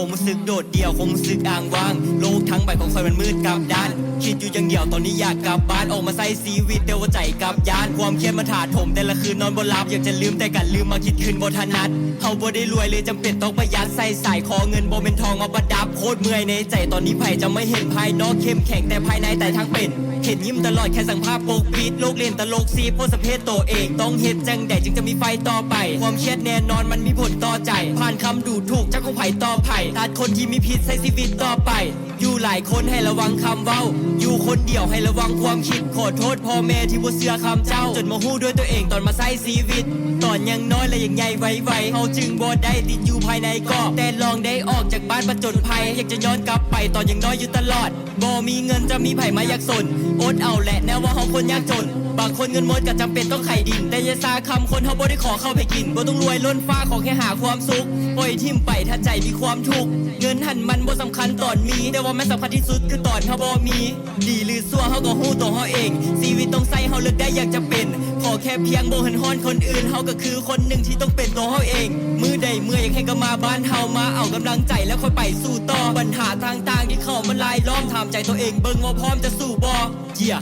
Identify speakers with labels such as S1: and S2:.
S1: งรู้สึกโดดเดี่ยวคงรู้สึกอ้างว้างโลกทั้งใบของคอยมันมืดกลับด้านคิดอยู่อย่างเดียวตอนนี้อยากกลับบ้านออกมาใส่ชีวิตเดียวว่าใจกับยานความเครียดมาถาโถมแต่ละคืนนอนบ่หลับอยากจะลืมแต่กันลืมมาคิดคืนบ่ถนัดเฮาบ่ได้รวยเลยจำเป็นต้องประหยัดใส่สายคอเงินบ่เป็นทองมาประดับโคตรเมื่อยในใจตอนนี้ไผจะไม่เห็นภายนอกเข้มแข็งแต่ภายในแต่ทั้งเป็นเห็นยิ้มตลอดแค่สั่งภาพโปกปิดโลกเล่นตลกซีโพสเพศตัวเองต้องเฮ็ดจังใดจึงจะมีไฟต่อไปความเครียดแน่นอนมันมีผลต่อใจผ่านคำดูถูกจากของไผ่ต่อไผ่ตัดคนที่มีพิษใส่ชีวิตต่อไปอยู่หลายคนให้ระวังคำเว้าอยู่คนเดียวให้ระวังความคิดขอโทษพ่อแม่ที่บ่เชื่อคำเจ้าจนมาฮู้ด้วยตัวเองตอนมาใช้ชีวิตตอนยังน้อยและยังใหญ่ไวๆเฮาจึงบ่ได้ติดอยู่ภายในเกาะแต่ลองได้ออกจากบ้านผจญภัยอยากจะย้อนกลับไปตอนยังน้อยอยู่ตลอดบ่มีเงินจะมีไผมาอยากสนอดเอาแหละแน่ว่าเฮาคนยากจนบางคนเงินหมดก็จำเป็นต้องไขดินแต่อย่าซาคำคนเฮาบ่ได้ขอเข้าไปกินบ่ต้องรวยล้นฟ้าขอแค่หาความสุขปล่อยทิ่มไปถ้าใจมีความทุกข์เงินหันมันบ่สำคัญตอนมีแต่ว่ามันสำคัญที่สุดคือตอนเฮาบ่มีดีหรือชั่วเฮาก็ฮู้ตัวเฮาเองชีวิตต้องใส่เฮาเลือกได้อยากจะเป็นขอแค่เพียงบ่เห็นฮ้อนคนอื่นเฮาก็คือคนหนึ่งที่ต้องเป็นตัวเฮาเองมื้อใดเมื่อยอยากให้ก็มาบ้านเฮามาเอากำลังใจแล้วค่อยไปสู้ต่อปัญหาต่างๆที่เข้ามาลายล้อมถามใจตัวเองเบิ่งว่าพร้อมจะสู้บ่เจีย